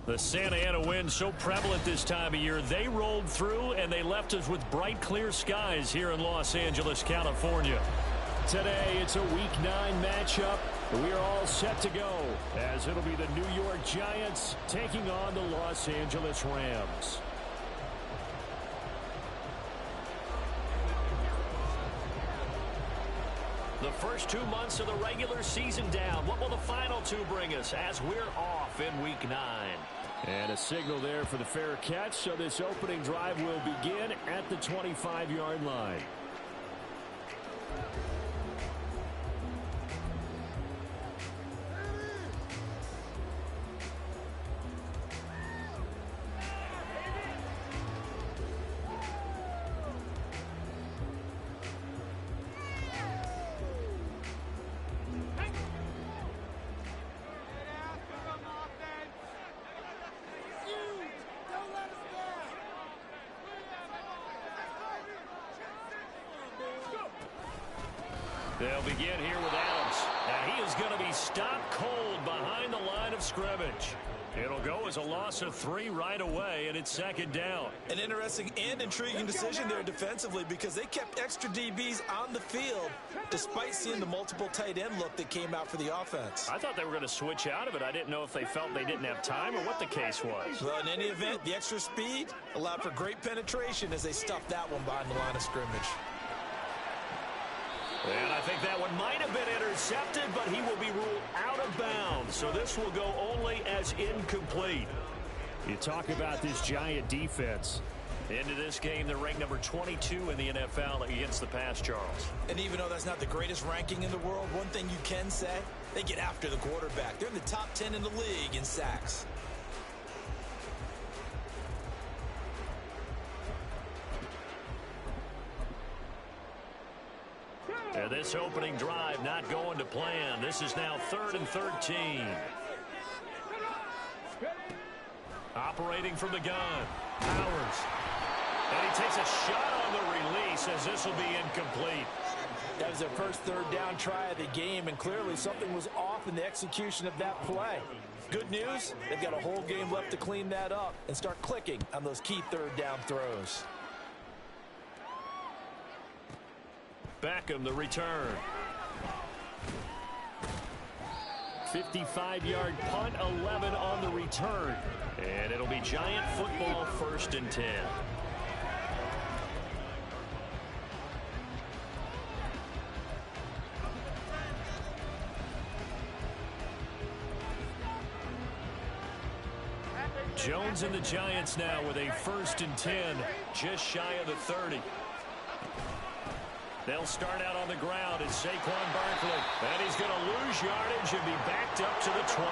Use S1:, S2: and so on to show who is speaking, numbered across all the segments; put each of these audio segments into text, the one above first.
S1: The Santa Ana wind so prevalent this time of year, they rolled through and they left us with bright, clear skies here in Los Angeles, California. Today, it's a Week 9 matchup. We are all set to go, as it'll be the New York Giants taking on the Los Angeles Rams. The first 2 months of the regular season down. What will the final two bring us as we're off in Week 9? And a signal there for the fair catch, so this opening drive will begin at the 25-yard line. They'll begin here with Adams. Now he is going to be stopped cold behind the line of scrimmage. It'll go as a loss of 3 right away, and it's second down.
S2: An interesting and intriguing decision there defensively because they kept extra DBs on the field despite seeing the multiple tight end look that came out for the offense.
S1: I thought they were going to switch out of it. I didn't know if they felt they didn't have time or what the case was.
S2: Well, in any event, the extra speed allowed for great penetration as they stuffed that one behind the line of scrimmage.
S1: And I think that one might have been intercepted, but he will be ruled out of bounds. So this will go only as incomplete. You talk about this Giant defense. Into this game, they're ranked number 22 in the NFL against the pass, Charles.
S2: And even though that's not the greatest ranking in the world, one thing you can say, they get after the quarterback. They're in the top 10 in the league in sacks.
S1: And this opening drive not going to plan. This is now 3rd and 13. Operating from the gun. Powers. And he takes a shot on the release as this will be incomplete.
S2: That was their first third down try of the game, and clearly something was off in the execution of that play. Good news, they've got a whole game left to clean that up and start clicking on those key third down throws.
S1: Beckham, the return. 55-yard punt, 11 on the return. And it'll be Giant football, 1st and 10. Jones and the Giants now with a 1st and 10, just shy of the 30. They'll start out on the ground as Saquon Barkley. And he's going to lose yardage and be backed up to the 25.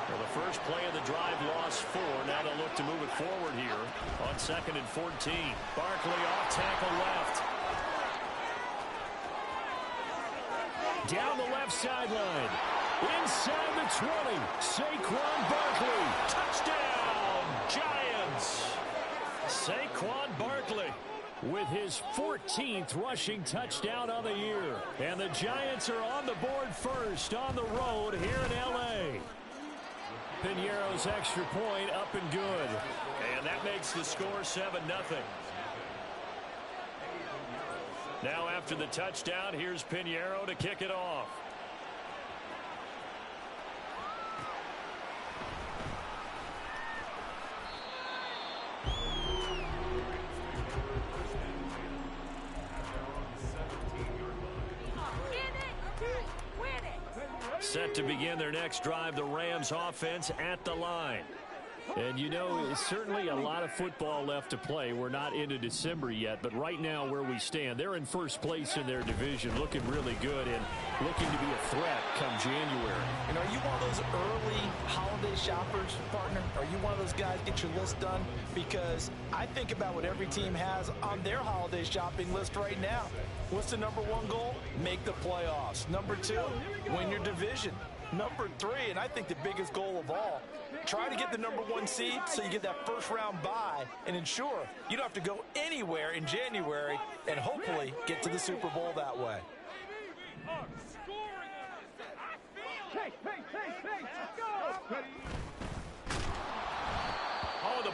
S1: Well, the first play of the drive lost 4. Now they'll look to move it forward here on 2nd and 14. Barkley off tackle left. Down the left sideline. Inside the 20. Saquon Barkley. Touchdown, Giants. Saquon Barkley with his 14th rushing touchdown on the year. And the Giants are on the board first on the road here in L.A. Piñeiro's extra point up and good. And that makes the score 7-0. Now after the touchdown, here's Piñeiro to kick it off. Set to begin their next drive, the Rams offense at the line. And you know, it's certainly a lot of football left to play. We're not into December yet, but right now where we stand, they're in first place in their division, looking really good and looking to be a threat come January.
S2: And are you one of those early holiday shoppers, partner? Are you one of those guys get your list done? Because I think about what every team has on their holiday shopping list right now. What's the #1 goal? Make the playoffs. #2, win your division. #3, and I think the biggest goal of all, try to get the #1 seed so you get that first round bye and ensure you don't have to go anywhere in January and hopefully get to the Super Bowl that way.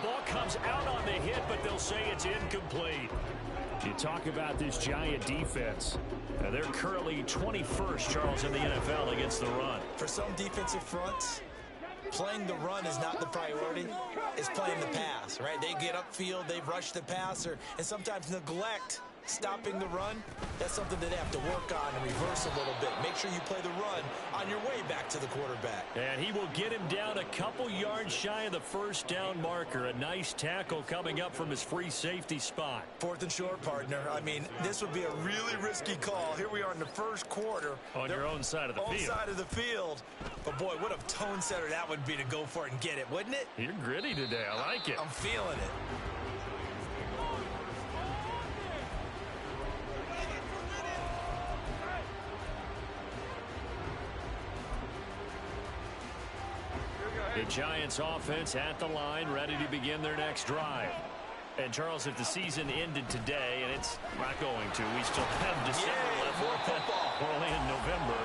S1: ball comes out on the hit, but they'll say it's incomplete. You talk about this Giant defense. They're currently 21st, Charles, in the NFL against the run.
S2: For some defensive fronts, playing the run is not the priority. It's playing the pass, right? They get upfield, they rush the passer, and sometimes neglect stopping the run. That's something that they have to work on and reverse a little bit. Make sure you play the run on your way back to the quarterback.
S1: And he will get him down a couple yards shy of the first down marker. A nice tackle coming up from his free safety spot.
S2: 4th and short, partner. I mean, this would be a really risky call. Here we are in the first quarter.
S1: On your own side of the field.
S2: Own side of the field. But, boy, what a tone setter that would be to go for it and get it, wouldn't it?
S1: You're gritty today. I like it.
S2: I'm feeling it.
S1: The Giants offense at the line, ready to begin their next drive. And, Charles, if the season ended today, and it's not going to, we still have December left.
S2: More football.
S1: We're only in November.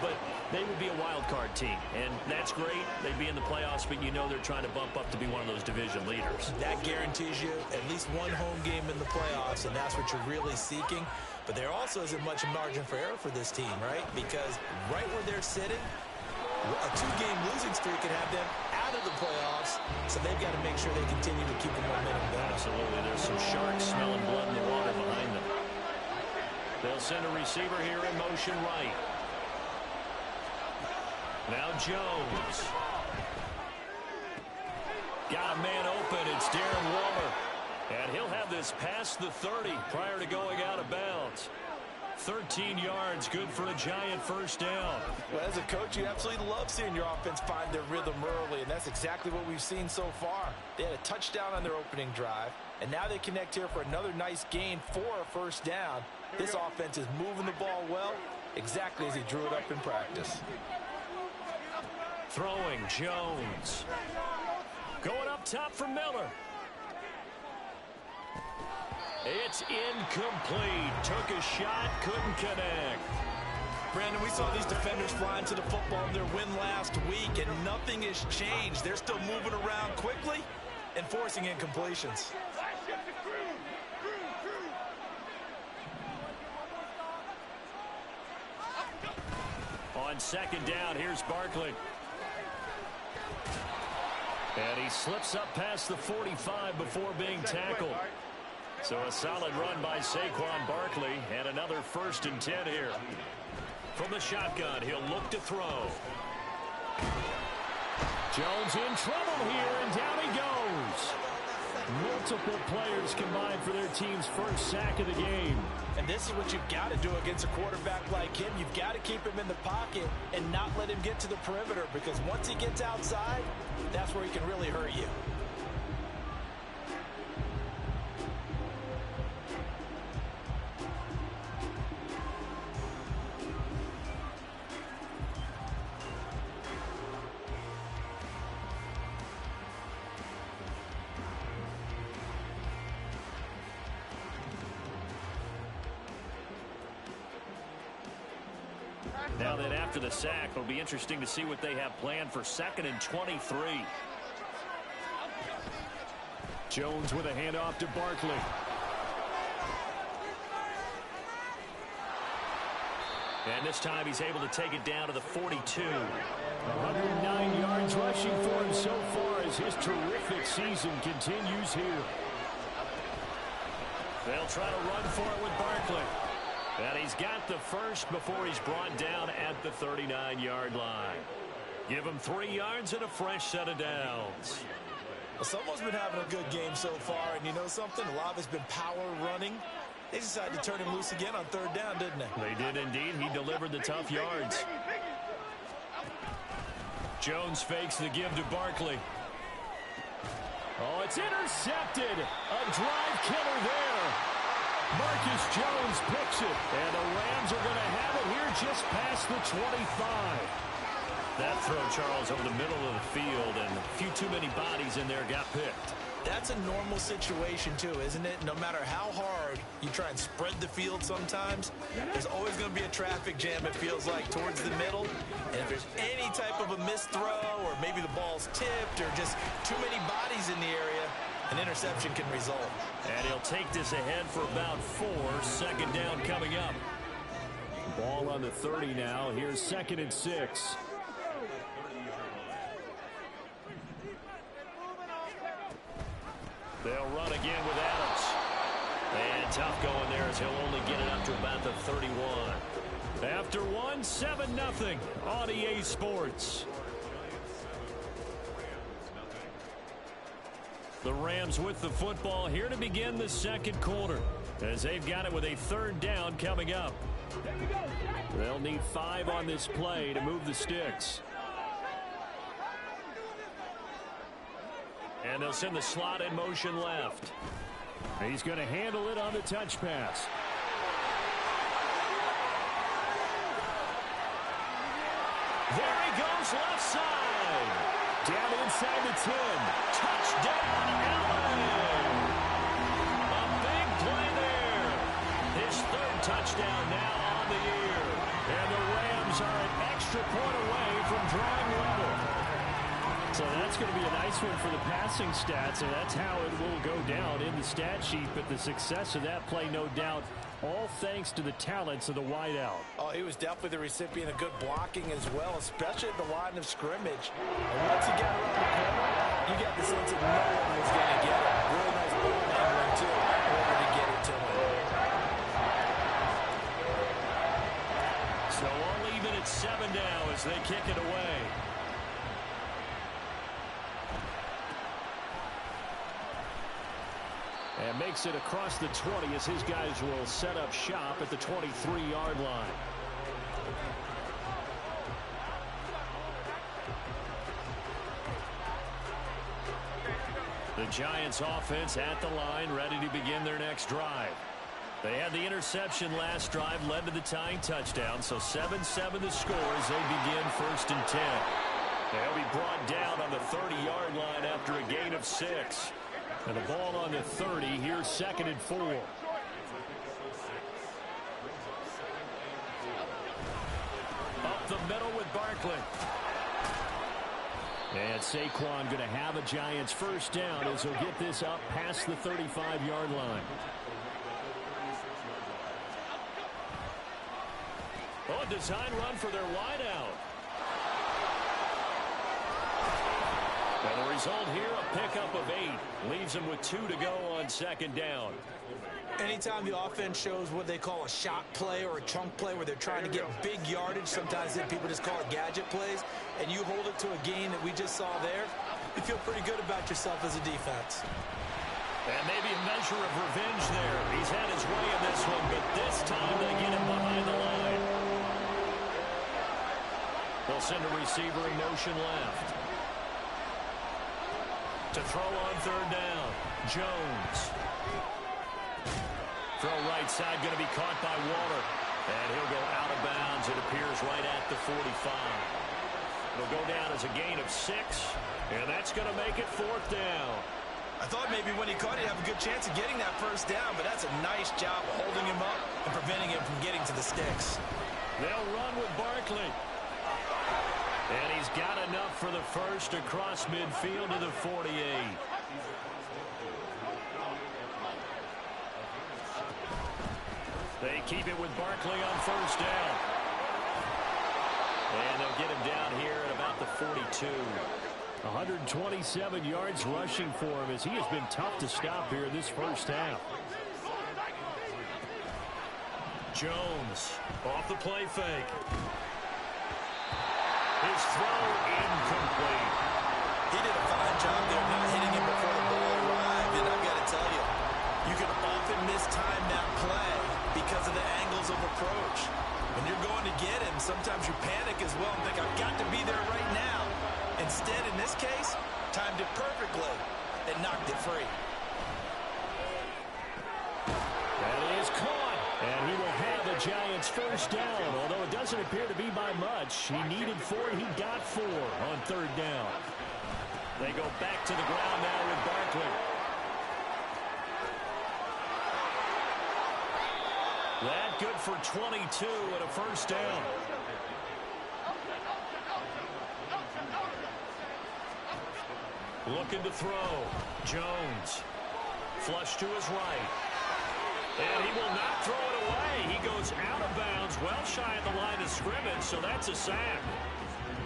S1: But they would be a wild card team, and that's great. They'd be in the playoffs, but you know they're trying to bump up to be one of those division leaders.
S2: That guarantees you at least one home game in the playoffs, and that's what you're really seeking. But there also isn't much margin for error for this team, right? Because right where they're sitting, a 2-game losing streak could have them out of the playoffs, so they've got to make sure they continue to keep the momentum going.
S1: Absolutely. There's some sharks smelling blood in the water behind them. They'll send a receiver here in motion right. Now Jones. Got a man open. It's Darren Waller. And he'll have this past the 30 prior to going out of bounds. 13 yards, good for a Giant first down.
S2: Well, as a coach, you absolutely love seeing your offense find their rhythm early, and that's exactly what we've seen so far. They had a touchdown on their opening drive, and now they connect here for another nice gain for a first down. This offense is moving the ball well, exactly as he drew it up in practice.
S1: Throwing, Jones. Going up top for Miller. It's incomplete. Took a shot, couldn't connect.
S2: Brandon, we saw these defenders flying to the football in their win last week, and nothing has changed. They're still moving around quickly and forcing incompletions.
S1: On second down, here's Barkley. And he slips up past the 45 before being tackled. So a solid run by Saquon Barkley, and another 1st and 10 here. From the shotgun, he'll look to throw. Jones in trouble here, and down he goes. Multiple players combined for their team's first sack of the game.
S2: And this is what you've got to do against a quarterback like him. You've got to keep him in the pocket and not let him get to the perimeter, because once he gets outside, that's where he can really hurt you.
S1: Now then, after the sack, it'll be interesting to see what they have planned for 2nd and 23. Jones with a handoff to Barkley. And this time he's able to take it down to the 42. 109 yards rushing for him so far as his terrific season continues here. They'll try to run for it with Barkley. And he's got the first before he's brought down at the 39-yard line. Give him 3 yards and a fresh set of downs.
S2: Well, someone's been having a good game so far, and you know something? A lot of it's been power running. They decided to turn him loose again on 3rd down, didn't they?
S1: They did indeed. He delivered the tough yards. Jones fakes the give to Barkley. Oh, it's intercepted. A drive killer there. Marcus Jones picks it, and the Rams are going to have it here just past the 25. That throw, Charles, over the middle of the field, and a few too many bodies in there got picked.
S2: That's a normal situation, too, isn't it? No matter how hard you try and spread the field sometimes, there's always going to be a traffic jam, it feels like, towards the middle. And if there's any type of a missed throw, or maybe the ball's tipped, or just too many bodies in the area, an interception can result.
S1: And he'll take this ahead for about 4. Second down coming up. Ball on the 30 now. Here's 2nd and 6. They'll run again with Adams. And tough going there as he'll only get it up to about the 31. After 1, 7-0 on EA Sports. The Rams with the football here to begin the second quarter, as they've got it with a 3rd down coming up. They'll need 5 on this play to move the sticks. And they'll send the slot in motion left. He's going to handle it on the touch pass. There he goes, left side. Down inside the 10. Touchdown, Allen. A big play there. His 3rd touchdown now on the year. And the Rams are an extra point away from drawing level. So that's going to be a nice one for the passing stats, and that's how it will go down in the stat sheet. But the success of that play, no doubt, all thanks to the talents of the wideout.
S2: Oh, he was definitely the recipient of good blocking as well, especially at the line of scrimmage. And once he got around the corner, you got the sense that no one was going to get him. Really nice ball handling, too, in order to get it to him.
S1: So all even at 7 now as they kick it away. And makes it across the 20 as his guys will set up shop at the 23-yard line. The Giants offense at the line, ready to begin their next drive. They had the interception last drive, led to the tying touchdown, so 7-7 the score as they begin 1st and 10. They'll be brought down on the 30-yard line after a gain of 6. And the ball on the 30, here's 2nd and 4. Up the middle with Barkley. And Saquon going to have a Giants 1st down as he'll get this up past the 35-yard line. Oh, a design run for their wideout. And the result here, a pickup of 8. Leaves them with 2 to go on 2nd down.
S2: Anytime the offense shows what they call a shot play or a chunk play where they're trying to get big yardage, sometimes people just call it gadget plays, and you hold it to a gain that we just saw there, you feel pretty good about yourself as a defense.
S1: And maybe a measure of revenge there. He's had his way in this one, but this time they get him behind the line. They'll send a receiver in motion left. To throw on 3rd down, Jones. Throw right side, going to be caught by Waller. And he'll go out of bounds, it appears, right at the 45. It'll go down as a gain of 6, and that's going to make it 4th down.
S2: I thought maybe when he caught it, he'd have a good chance of getting that 1st down, but that's a nice job of holding him up and preventing him from getting to the sticks.
S1: They'll run with Barkley. And he's got enough for the 1st across midfield to the 48. They keep it with Barkley on 1st down. And they'll get him down here at about the 42. 127 yards rushing for him as he has been tough to stop here in this 1st half. Jones off the play fake. His throw incomplete.
S2: He did a fine job there not hitting him before the ball arrived, and I've got to tell you, you can often mistime that play because of the angles of approach. When you're going to get him, sometimes you panic as well and think, I've got to be there right now. Instead, in this case, timed it perfectly and knocked it free.
S1: That is caught. And he will have the Giants 1st down, although it doesn't appear to be by much. He needed 4, he got 4 on 3rd down. They go back to the ground now with Barkley. That good for 22 and a 1st down. Looking to throw. Jones. Flush to his right. And he will not throw it away. He goes out of bounds, well shy of the line of scrimmage, so that's a sack.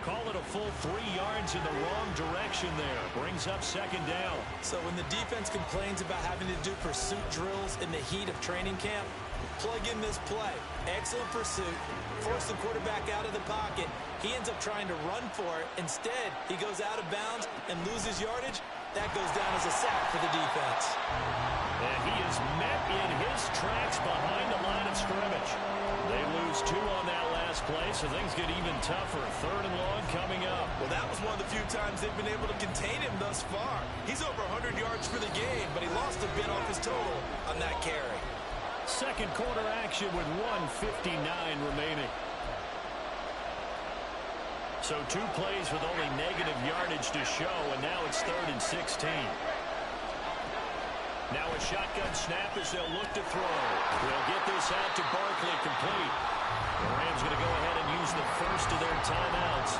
S1: Call it a full 3 yards in the wrong direction there. Brings up second down.
S2: So when the defense complains about having to do pursuit drills in the heat of training camp, plug in this play. Excellent pursuit. Force the quarterback out of the pocket. He ends up trying to run for it. Instead, he goes out of bounds and loses yardage. That goes down as a sack for the defense.
S1: And he is met in his tracks behind the line of scrimmage. They lose 2 on that last play, so things get even tougher. 3rd and long coming up.
S2: Well, that was one of the few times they've been able to contain him thus far. He's over 100 yards for the game, but he lost a bit off his total on that carry.
S1: Second quarter action with 1:59 remaining. So 2 plays with only negative yardage to show, and now it's 3rd and 16. Now a shotgun snap as they'll look to throw. They'll get this out to Barkley, complete. The Rams going to go ahead and use the first of their timeouts.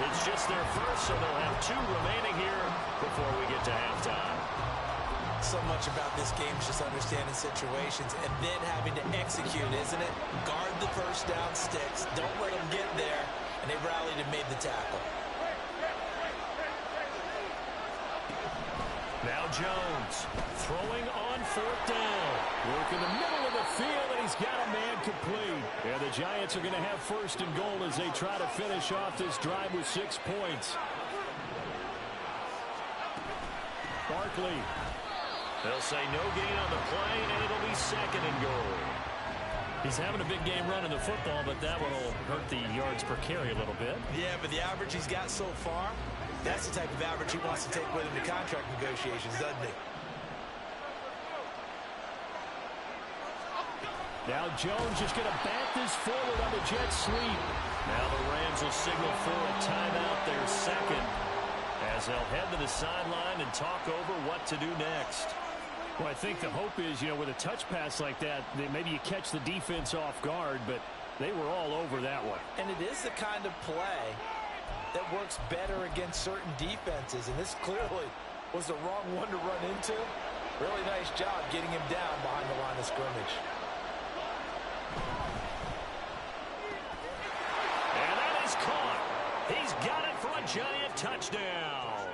S1: It's just their first, so they'll have 2 remaining here before we get to halftime.
S2: So much about this game is just understanding situations and then having to execute, isn't it? Guard the first down sticks. Don't let them get there. And they rallied and made the tackle.
S1: Now Jones throwing on 4th down. Work in the middle of the field, and he's got a man complete. And the Giants are going to have 1st and goal as they try to finish off this drive with 6 points. Barkley. They'll say no gain on the play, and it'll be 2nd and goal. He's having a big game running the football, but that one will hurt the yards per carry a little bit.
S2: Yeah, but the average he's got so far, that's the type of average he wants to take with him to contract negotiations, doesn't he?
S1: Now Jones just going to bat this forward on the jet sweep. Now the Rams will signal for a timeout, their 2nd, as they'll head to the sideline and talk over what to do next. Well, I think the hope is, with a touch pass like that maybe you catch the defense off guard, but they were all over that one.
S2: And it is the kind of play that works better against certain defenses, and this clearly was the wrong one to run into. Really nice job getting him down behind the line of scrimmage.
S1: And that is caught. He's got it for a Giant touchdown.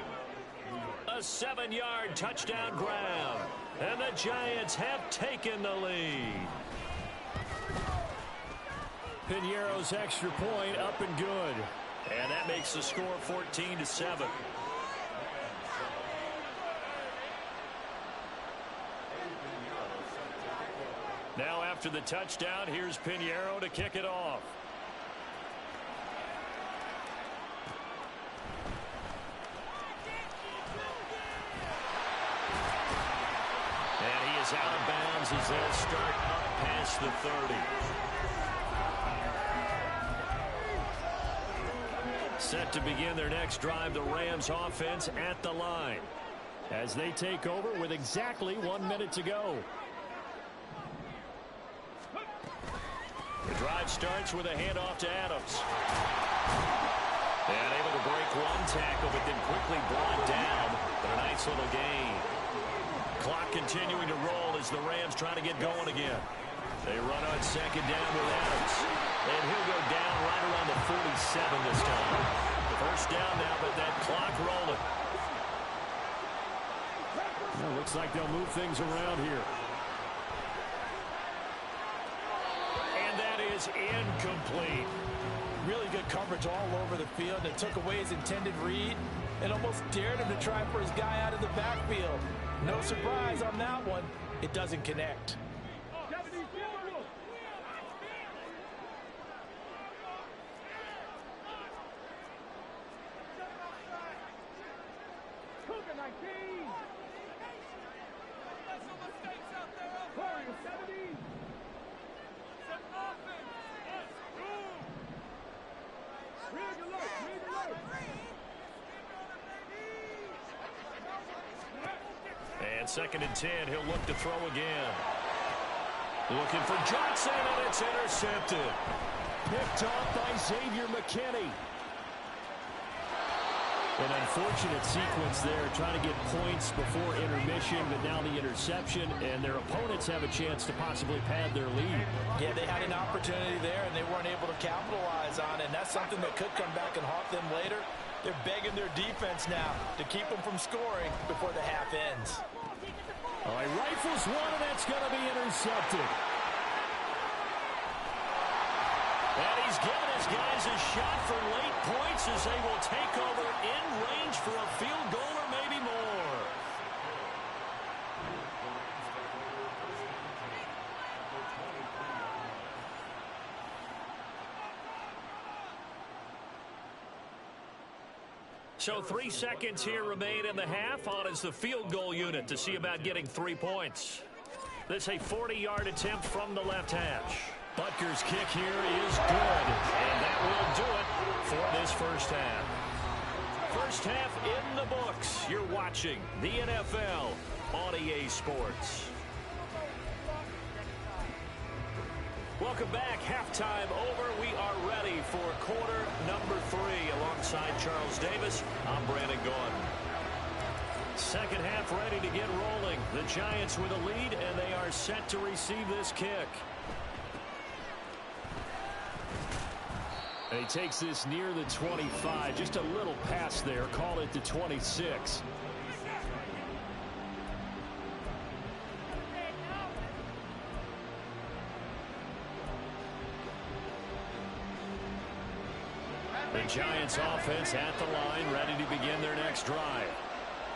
S1: A 7-yard touchdown grab. And the Giants have taken the lead. Piñeiro's extra point up and good. And that makes the score 14-7. Now after the touchdown, here's Piñeiro to kick it off. Out of bounds as they'll start up past the 30. Set to begin their next drive, the Rams offense at the line as they take over with exactly 1 minute to go. The drive starts with a handoff to Adams. And able to break 1 tackle, but then quickly brought down. But a nice little gain. Clock continuing to roll as the Rams try to get going again. They run on 2nd down with Adams. And he'll go down right around the 47 this time. First down now, but that clock rolling. Well, looks like they'll move things around here. And that is incomplete.
S2: Really good coverage all over the field. It took away his intended read and almost dared him to try for his guy out of the backfield. No surprise on that one. It doesn't connect.
S1: And 2nd and 10, he'll look to throw again. Looking for Johnson, and it's intercepted. Picked off by Xavier McKinney. An unfortunate sequence there, trying to get points before intermission, but now the interception, and their opponents have a chance to possibly pad their lead.
S2: Yeah, they had an opportunity there, and they weren't able to capitalize on it, and that's something that could come back and haunt them later. They're begging their defense now to keep them from scoring before the half ends.
S1: All right, rifles one, and that's going to be intercepted. And he's given his guys a shot for late points as they will take over in range for a field goal or maybe more. So 3 seconds here remain in the half. On is the field goal unit to see about getting 3 points. This a 40-yard attempt from the left hash. Butker's kick here is good, and that will do it for this first half. First half in the books. You're watching the NFL on EA Sports. Welcome back. Halftime over. We are ready for quarter number 3. Alongside Charles Davis, I'm Brandon Gordon. Second half ready to get rolling. The Giants with a lead, and they are set to receive this kick. And he takes this near the 25. Just a little pass there. Call it the 26. The Giants offense at the line, ready to begin their next drive.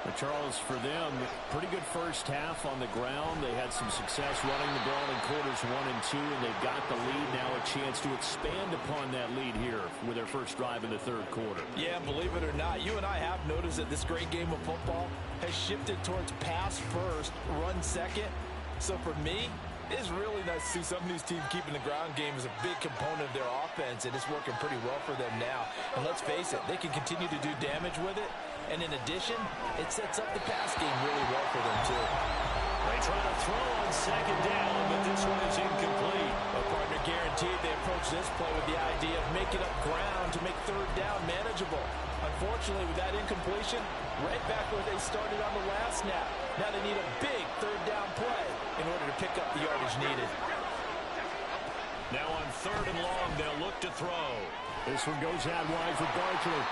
S1: But Charles, for them, pretty good first half on the ground. They had some success running the ball in quarters 1 and 2, and they've got the lead now, a chance to expand upon that lead here with their first drive in the third quarter.
S2: Yeah, believe it or not, you and I have noticed that this great game of football has shifted towards pass first, run second. So for me, it's really nice to see some of these teams keeping the ground game as a big component of their offense, and it's working pretty well for them now. And let's face it, they can continue to do damage with it. And in addition, it sets up the pass game really well for them, too.
S1: They try to throw on second down, but this one is incomplete.
S2: A partner guaranteed they approach this play with the idea of making up ground to make third down manageable. Unfortunately, with that incompletion, right back where they started on the last snap. Now they need a big third down play in order to pick up the yardage needed.
S1: Now on third and long, they'll look to throw. This one goes out wide for Barkley.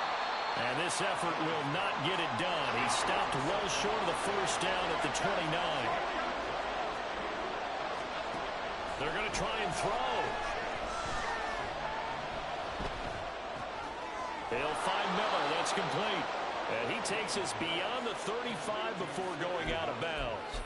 S1: And this effort will not get it done. He stopped well short of the first down at the 29. They're going to try and throw. They'll find Miller. That's complete. And he takes us beyond the 35 before going out of bounds.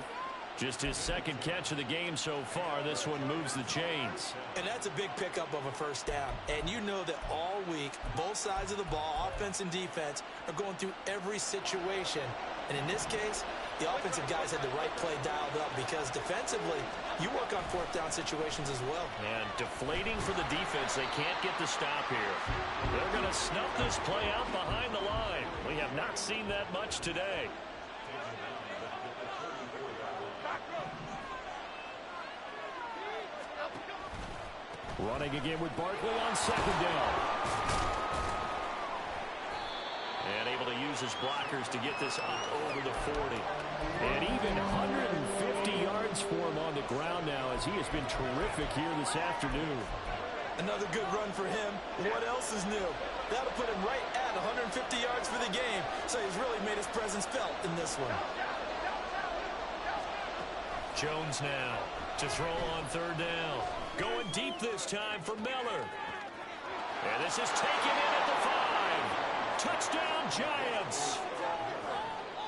S1: Just his second catch of the game so far. This one moves the chains.
S2: And that's a big pickup of a first down. And you know that all week, both sides of the ball, offense and defense, are going through every situation. And in this case, the offensive guys had the right play dialed up because defensively, you work on fourth down situations as well.
S1: And deflating for the defense. They can't get the stop here. They're going to snuff this play out behind the line. We have not seen that much today. Running again with Barkley on second down. And able to use his blockers to get this up over the 40. And even 150 yards for him on the ground now as he has been terrific here this afternoon.
S2: Another good run for him. What else is new? That'll put him right at 150 yards for the game. So he's really made his presence felt in this one.
S1: Jones now to throw on third down. Going deep this time for Miller. And this is taken in at the 5. Touchdown, Giants.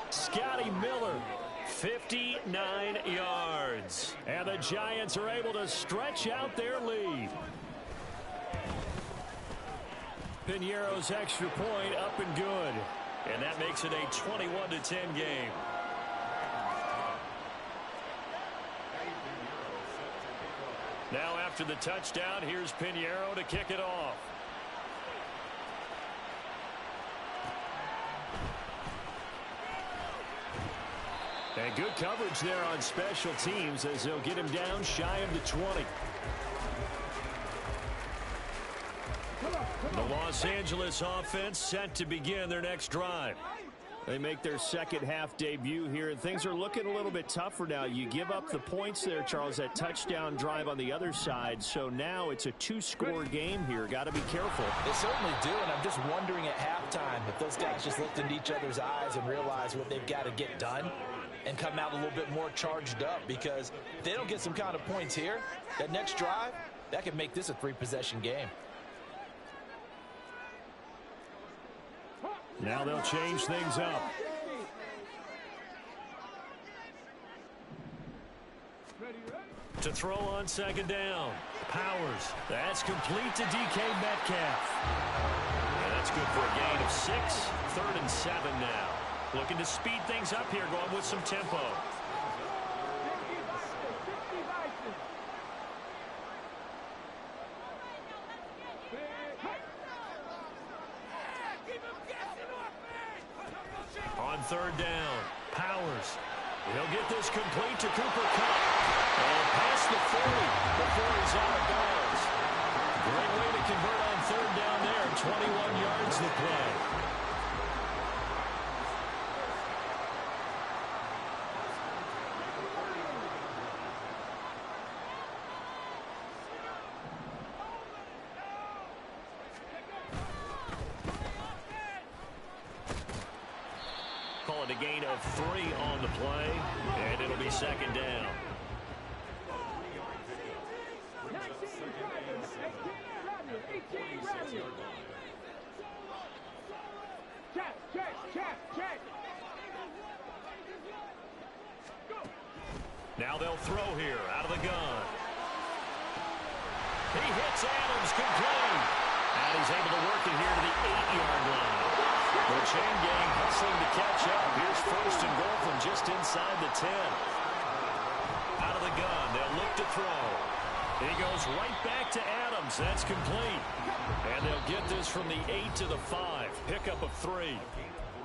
S1: Scotty Miller, 59 yards. And the Giants are able to stretch out their lead. Piñeiro's extra point up and good. And that makes it a 21-10 game. Now after the touchdown, here's Piñeiro to kick it off. And good coverage there on special teams as they'll get him down shy of the 20. The Los Angeles offense set to begin their next drive. They make their second half debut here, and things are looking a little bit tougher now. You give up the points there, Charles, that touchdown drive on the other side. So now it's a two-score game here. Got to be careful.
S2: They certainly do, and I'm just wondering at halftime if those guys just looked into each other's eyes and realized what they've got to get done and come out a little bit more charged up, because if they don't get some kind of points here, that next drive, that could make this a three-possession game.
S1: Now they'll change things up. To throw on second down. Powers. That's complete to DK Metcalf. And that's good for a gain of 6. 3rd and 7 now. Looking to speed things up here, going with some tempo. On 3rd down, Powers. He'll get this complete to Cooper Kupp. And past the 40 before he's out of bounds. Great way to convert on 3rd down there. 21 yards to play. Call it a gain of 3 on the play, and it'll be second down. Now they'll throw here out of the gun. He hits Adams complete. And he's able to work it here to the 8-yard line. The chain gang hustling to catch up. Here's 1st and goal from just inside the 10. Out of the gun, they'll look to throw. He goes right back to Adams. That's complete. And they'll get this from the 8 to the 5. Pickup of 3.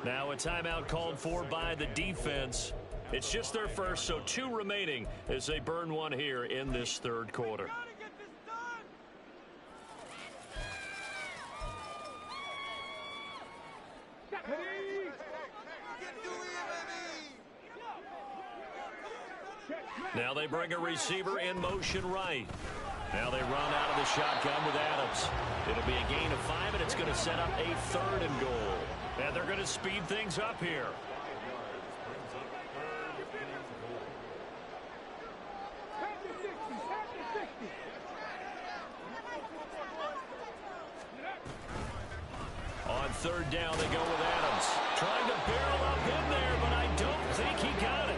S1: Now a timeout called for by the defense. It's just their first, so 2 remaining as they burn one here in this 3rd quarter. Now they bring a receiver in motion right. Now they run out of the shotgun with Adams. It'll be a gain of 5, and it's going to set up a 3rd and goal. And they're going to speed things up here. On 3rd down, they go with Adams. Trying to barrel up in there, but I don't think he got it.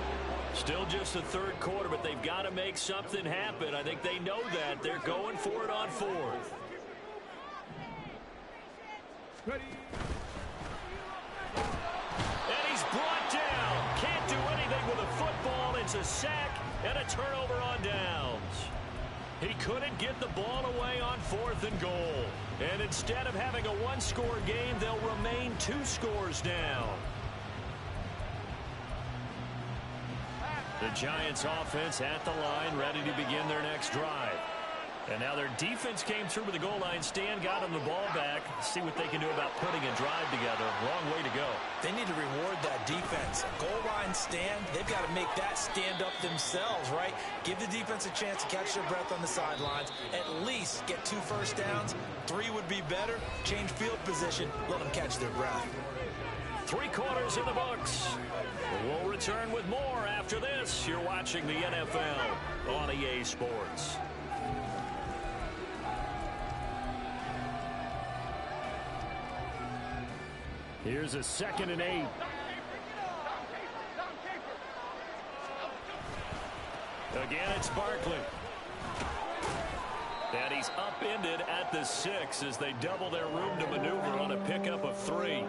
S1: Still just the 3rd quarter, but they've got to make something happen. I think they know that. They're going for it on 4th. And he's brought down. Can't do anything with a football. It's a sack and a turnover on downs. He couldn't get the ball away on 4th and goal. And instead of having a 1-score game, they'll remain 2 scores down. The Giants offense at the line, ready to begin their next drive. And now their defense came through with the goal line stand, got them the ball back. See what they can do about putting a drive together. Long way to go.
S2: They need to reward that defense. Goal line stand, they've got to make that stand up themselves, right? Give the defense a chance to catch their breath on the sidelines. At least get 2 first downs. 3 would be better. Change field position. Let them catch their breath.
S1: 3 quarters in the books. We'll return with more after this. You're watching the NFL on EA Sports. Here's a 2nd and 8. Again, it's Barkley. And he's upended at the 6 as they double their room to maneuver on a pickup of 3.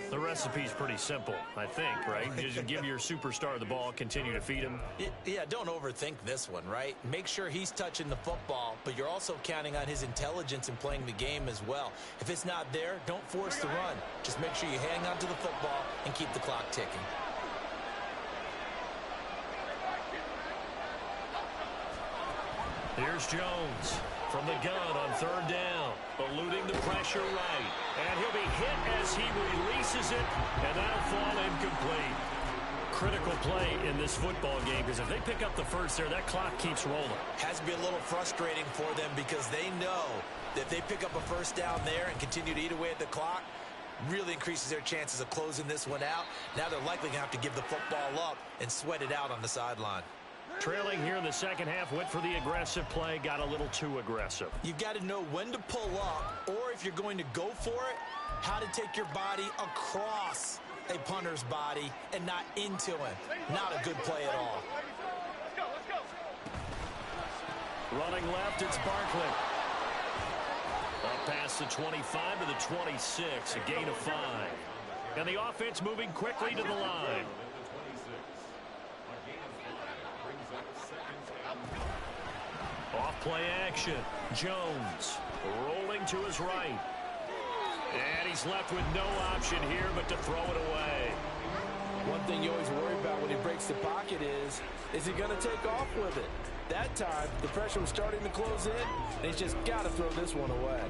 S1: The recipe's pretty simple, I think, right? Just give your superstar the ball, continue to feed him.
S2: Yeah, don't overthink this one, right? Make sure he's touching the football, but you're also counting on his intelligence in playing the game as well. If it's not there, don't force the run. Just make sure you hang on to the football and keep the clock ticking.
S1: Here's Jones. From the gun on third down, eluding the pressure right. And he'll be hit as he releases it, and that'll fall incomplete. Critical play in this football game, because if they pick up the first there, that clock keeps rolling.
S2: Has to be a little frustrating for them because they know that if they pick up a first down there and continue to eat away at the clock, really increases their chances of closing this one out. Now they're likely going to have to give the football up and sweat it out on the sideline.
S1: Trailing here in the second half, went for the aggressive play, got a little too aggressive.
S2: You've got to know when to pull up, or if you're going to go for it, how to take your body across a punter's body and not into him. Not a good play at all.
S1: Running left, it's Barkley. Up past the 25 to the 26, a gain of 5. And the offense moving quickly to the line. Off play action. Jones rolling to his right. And he's left with no option here but to throw it away.
S2: One thing you always worry about when he breaks the pocket is he going to take off with it? That time, the pressure was starting to close in, and he's just got to throw this one away.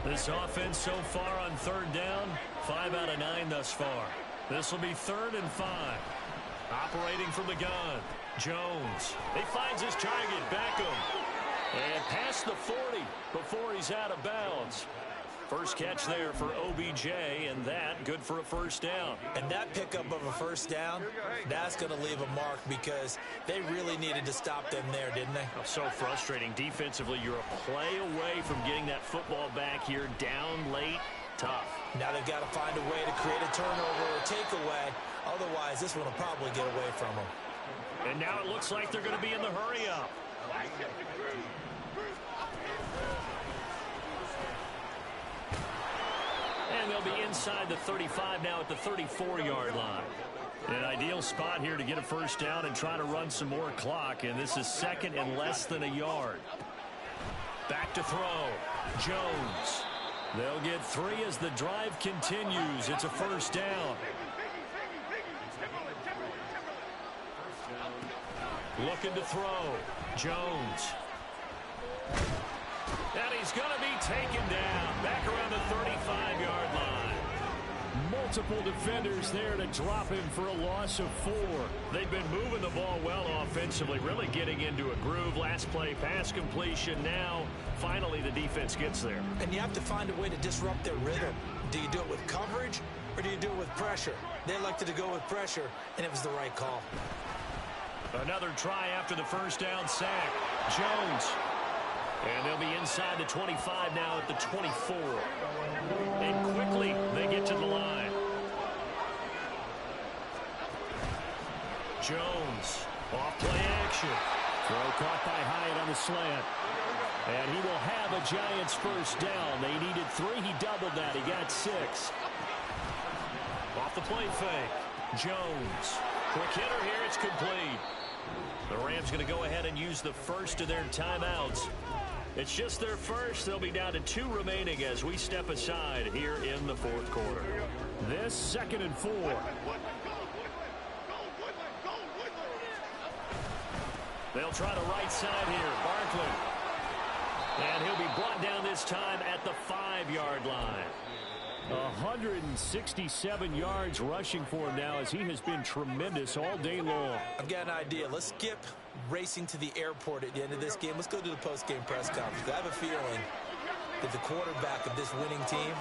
S1: This offense so far on third down, 5 out of 9 thus far. This will be 3rd and 5. Operating from the gun, Jones. He finds his target, Beckham. And past the 40 before he's out of bounds. First catch there for OBJ, and that good for a first down. And that pickup of a first down, that's going to leave a mark because they really needed to stop them there, didn't they? Oh, so frustrating. Defensively, you're a play away from getting that football back here down late. Tough. Now they've got to find a way to create a turnover or takeaway. Otherwise, this one will probably get away from them. And now it looks like they're going to be in the hurry-up. And they'll be inside the 35 now at the 34-yard line. An ideal spot here to get a first down and try to run some more clock. And this is 2nd and less than a yard. Back to throw. Jones. They'll get 3 as the drive continues. It's a first down. Looking to throw. Jones. And he's going to be taken down. Back around the 35-yard line. Multiple defenders there to drop him for a loss of 4. They've been moving the ball well offensively, really getting into a groove. Last play, pass completion. Now, finally, the defense gets there. And you have to find a way to disrupt their rhythm. Do you do it with coverage, or do you do it with pressure? They elected to go with pressure, and it was the right call. Another try after the first down sack. Jones. And they'll be inside the 25 now at the 24. And quickly, they get to the line. Jones, off play action. Throw caught by Hyatt on the slant. And he will have a Giants first down. They needed 3. He doubled that. He got 6. Off the play fake. Jones. Quick hitter here. It's complete. The Rams going to go ahead and use the first of their timeouts. It's just their first. They'll be down to 2 remaining as we step aside here in the 4th quarter. This 2nd and 4. They'll try the right side here. Barkley. And he'll be brought down this time at the 5-yard line. 167 yards rushing for him now as he has been tremendous all day long. I've got an idea. Let's skip racing to the airport at the end of this game. Let's go to the post-game press conference. I have a feeling that the quarterback of this winning team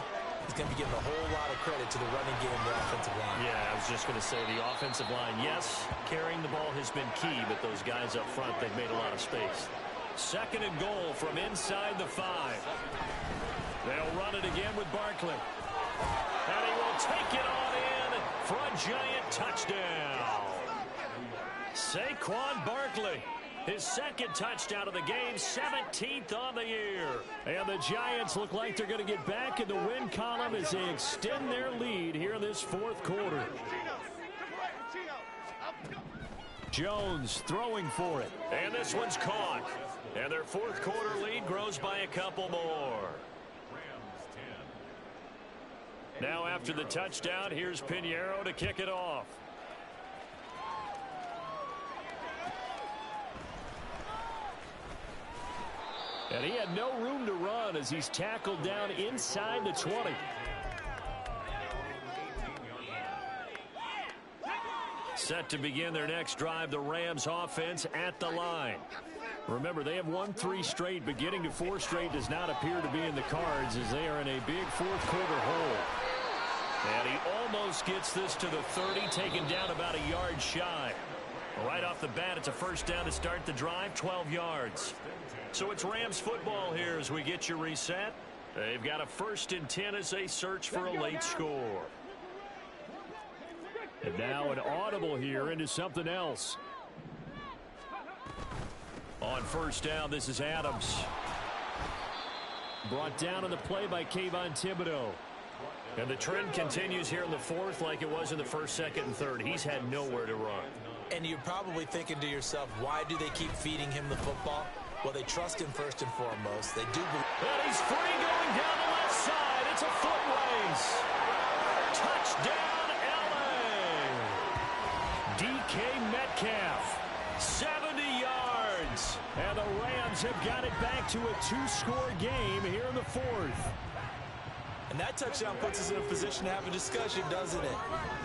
S1: is going to be giving a whole lot of credit to the running game and the offensive line. Yeah, I was just going to say the offensive line, yes, carrying the ball has been key, but those guys up front, they've made a lot of space. 2nd and goal from inside the 5. They'll run it again with Barkley. And he will take it on in for a Giant touchdown. Saquon Barkley, his 2nd touchdown of the game, 17th on the year. And the Giants look like they're going to get back in the win column as they extend their lead here in this 4th quarter. Jones throwing for it. And this one's caught. And their 4th quarter lead grows by a couple more. Now after the touchdown, here's Pinheiro to kick it off. And he had no room to run as he's tackled down inside the 20. Set to begin their next drive, the Rams offense at the line. Remember, they have won 3 straight, but getting to 4 straight does not appear to be in the cards as they are in a big fourth-quarter hole. And he almost gets this to the 30, taken down about a yard shy. Right off the bat, it's a first down to start the drive, 12 yards. So it's Rams football here as we get you reset. They've got a 1st and 10 as they search for a late score. And now an audible here into something else. On first down, this is Adams. Brought down on the play by Kayvon Thibodeau. And the trend continues here in the 4th like it was in the 1st, 2nd, and 3rd. He's had nowhere to run.
S2: And you're probably thinking to yourself, why do they keep feeding him the football? Well, they trust him first and foremost. They do believe.
S1: And he's free going down the left side. It's a foot race. Touchdown, LA. DK Metcalf. 70 yards. And the Rams have got it back to a 2-score game here in the 4th.
S2: And that touchdown puts us in a position to have a discussion, doesn't it?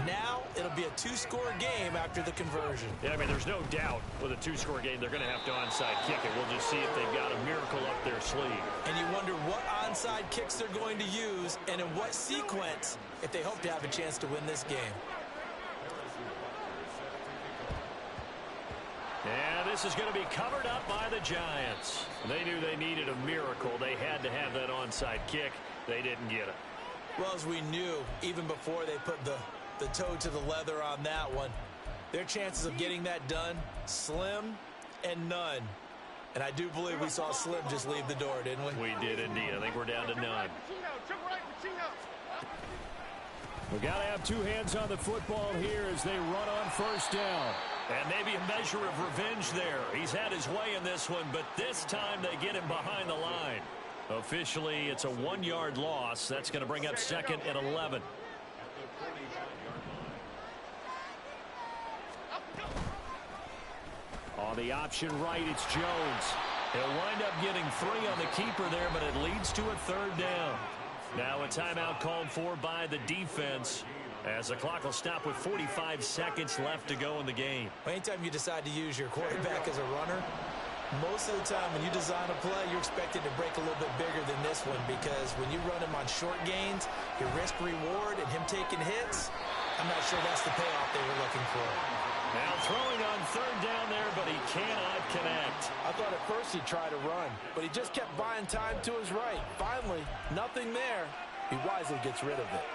S2: Now it'll be a 2-score game after the conversion.
S1: Yeah, I mean, there's no doubt with a 2-score game they're going to have to onside kick it. We'll just see if they've got a miracle up their sleeve.
S2: And you wonder what onside kicks they're going to use and in what sequence if they hope to have a chance to win this game.
S1: And this is going to be covered up by the Giants. They knew they needed a miracle. They had to have that onside kick. They didn't get it.
S2: Well, as we knew, even before they put the toe to the leather on that one, their chances of getting that done, slim and none. And I do believe we saw Slim just leave the door, didn't we?
S1: We did indeed. I think we're down to none. We've got to have 2 hands on the football here as they run on first down. And maybe a measure of revenge there. He's had his way in this one, but this time they get him behind the line. Officially, it's a 1-yard loss. That's going to bring up 2nd and 11. On the option right, it's Jones. He'll wind up getting 3 on the keeper there, but it leads to a 3rd down. Now a timeout called for by the defense as the clock will stop with 45 seconds left to go in the game.
S2: Anytime you decide to use your quarterback as a runner, most of the time when you design a play, you're expected to break a little bit bigger than this one because when you run him on short gains, your risk-reward and him taking hits, I'm not sure that's the payoff they were looking for.
S1: Now throwing on 3rd down there, but he cannot connect.
S2: I thought at first he'd try to run, but he just kept buying time to his right. Finally, nothing there. He wisely gets rid of it.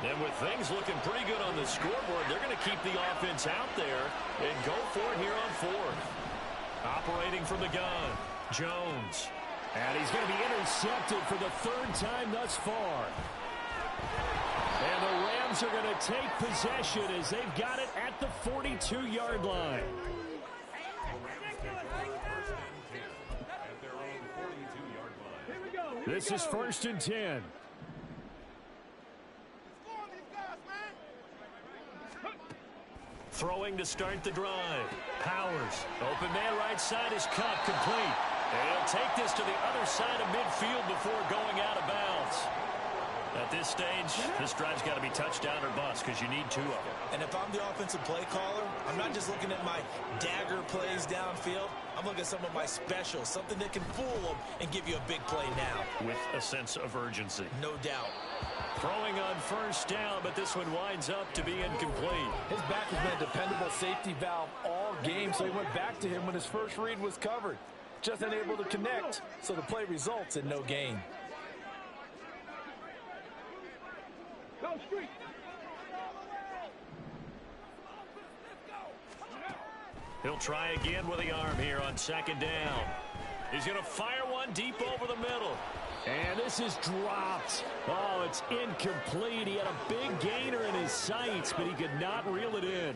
S1: And with things looking pretty good on the scoreboard, they're going to keep the offense out there and go for it here on 4th. Operating from the gun, Jones. And he's going to be intercepted for the 3rd time thus far. And the Rams are going to take possession as they've got it at the 42-yard line. This is 1st and 10. Throwing to start the drive. Powers. Open man right side is cut. Complete. And he'll take this to the other side of midfield before going out of bounds. At this stage, this drive's got to be touchdown or bust because you need 2 of them.
S2: And if I'm the offensive play caller, I'm not just looking at my dagger plays downfield. I'm looking at some of my specials, something that can fool them and give you a big play now.
S1: With a sense of urgency.
S2: No doubt.
S1: Throwing on first down, but this one winds up to be incomplete.
S3: His back has been a dependable safety valve all game, so he went back to him when his first read was covered. Just unable to connect, so the play results in no gain.
S1: He'll try again with the arm here on 2nd down. He's going to fire one deep over the middle. And this is dropped. Oh, it's incomplete. He had a big gainer in his sights, but he could not reel it in.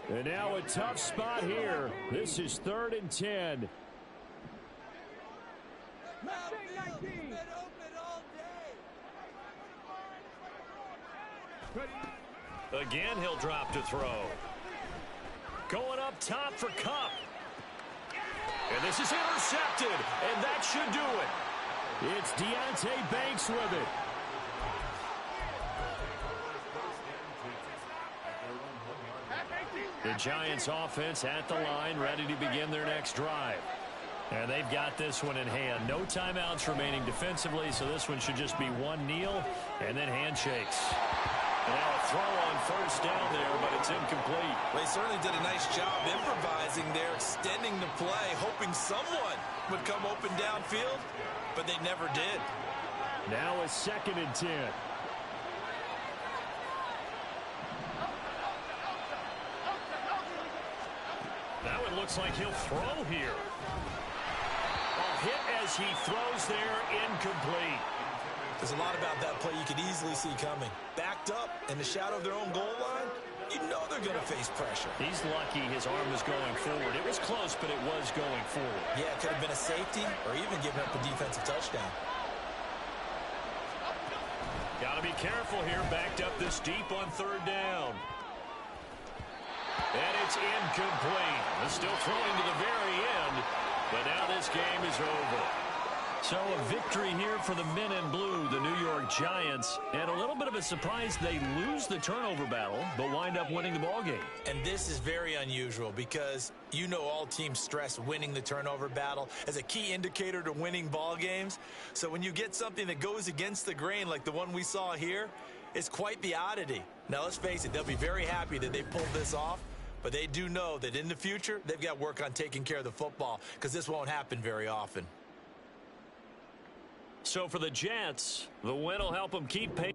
S1: And now a tough spot here. This is 3rd and 10. Again, he'll drop to throw. Going up top for Cup. And this is intercepted, and that should do it. It's Deontay Banks with it. The Giants offense at the line, ready to begin their next drive. And they've got this one in hand. No timeouts remaining defensively, so this one should just be one kneel and then handshakes. Now a throw on first down there, but it's incomplete.
S2: They certainly did a nice job improvising there, extending the play, hoping someone would come open downfield, but they never did.
S1: Now a 2nd and 10. Now it looks like he'll throw here. A hit as he throws there, incomplete.
S2: There's a lot about that play you could easily see coming. Backed up in the shadow of their own goal line, you know they're going to face pressure.
S1: He's lucky his arm was going forward. It was close, but it was going forward.
S2: Yeah, it could have been a safety or even giving up a defensive touchdown.
S1: Got to be careful here, backed up this deep on 3rd down. And it's incomplete. They're still throwing to the very end, but now this game is over. So a victory here for the men in blue, the New York Giants, and a little bit of a surprise they lose the turnover battle, but wind up winning the ballgame.
S2: And this is very unusual because you know all teams stress winning the turnover battle as a key indicator to winning ball games. So when you get something that goes against the grain like the one we saw here, it's quite the oddity. Now let's face it, they'll be very happy that they pulled this off, but they do know that in the future they've got work on taking care of the football because this won't happen very often.
S1: So for the Jets, the win will help them keep pace.